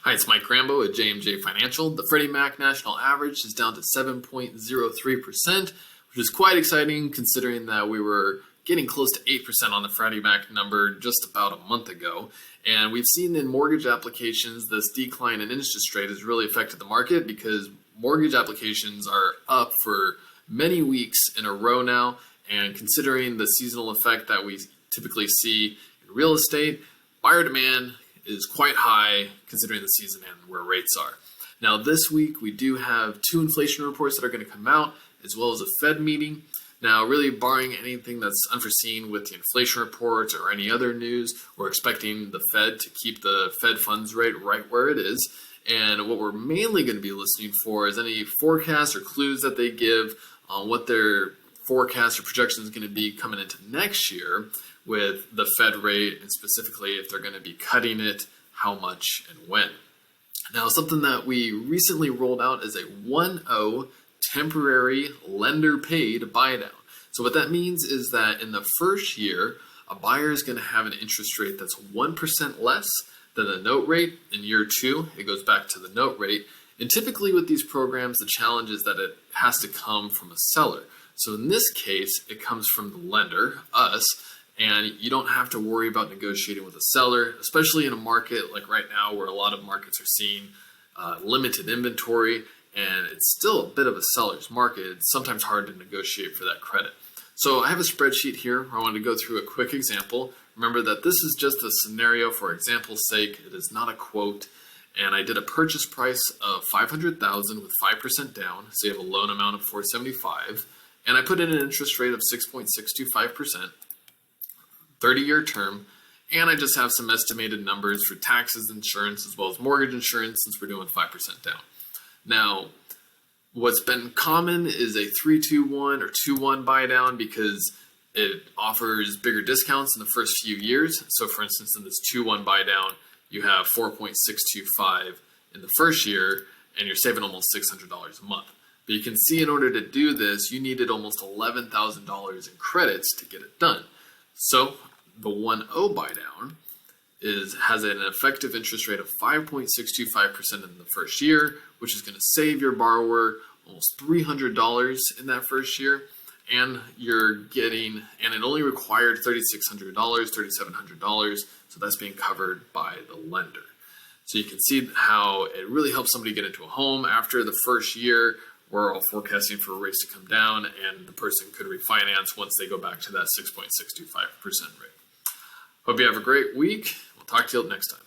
Hi, it's Mike Rambo at JMJ Financial. The Freddie Mac National Average is down to 7.03%, which is quite exciting considering that we were getting close to 8% on the Freddie Mac number just about a month ago. And we've seen in mortgage applications this decline in interest rate has really affected the market because mortgage applications are up for many weeks in a row now. And considering the seasonal effect that we typically see in real estate, buyer demand is quite high considering the season and where rates are. Now this week we do have two inflation reports that are going to come out as well as a Fed meeting. Now really barring anything that's unforeseen with the inflation reports or any other news, we're expecting the Fed to keep the Fed funds rate right where it is. And what we're mainly going to be listening for is any forecasts or clues that they give on what their forecast or projection is going to be coming into next year with the Fed rate, and specifically if they're going to be cutting it, how much, and when. Now, something that we recently rolled out is a 1-0 temporary lender-paid buydown. So what that means is that in the first year, a buyer is going to have an interest rate that's 1% less than the note rate. In year two, it goes back to the note rate. And typically with these programs, the challenge is that it has to come from a seller. So in this case, it comes from the lender, us, and you don't have to worry about negotiating with a seller, especially in a market like right now where a lot of markets are seeing limited inventory and it's still a bit of a seller's market. It's sometimes hard to negotiate for that credit. So I have a spreadsheet here where I want to go through a quick example. Remember that this is just a scenario for example's sake. It is not a quote. And I did a purchase price of $500,000 with 5% down, so you have a loan amount of $475,000. And I put in an interest rate of 6.625%. 30-year term, and I just have some estimated numbers for taxes, insurance, as well as mortgage insurance since we're doing 5% down. Now, what's been common is a 3-2-1 or 2-1 buy down because it offers bigger discounts in the first few years. So for instance, in this 2-1 buy down, you have 4.625 in the first year, and you're saving almost $600 a month. But you can see in order to do this, you needed almost $11,000 in credits to get it done. So the 1-0 buy down has an effective interest rate of 5.625% in the first year, which is going to save your borrower almost $300 in that first year. And it only required $3,600, $3,700. So that's being covered by the lender. So you can see how it really helps somebody get into a home after the first year. We're all forecasting for rates to come down, and the person could refinance once they go back to that 6.625% rate. Hope you have a great week. We'll talk to you next time.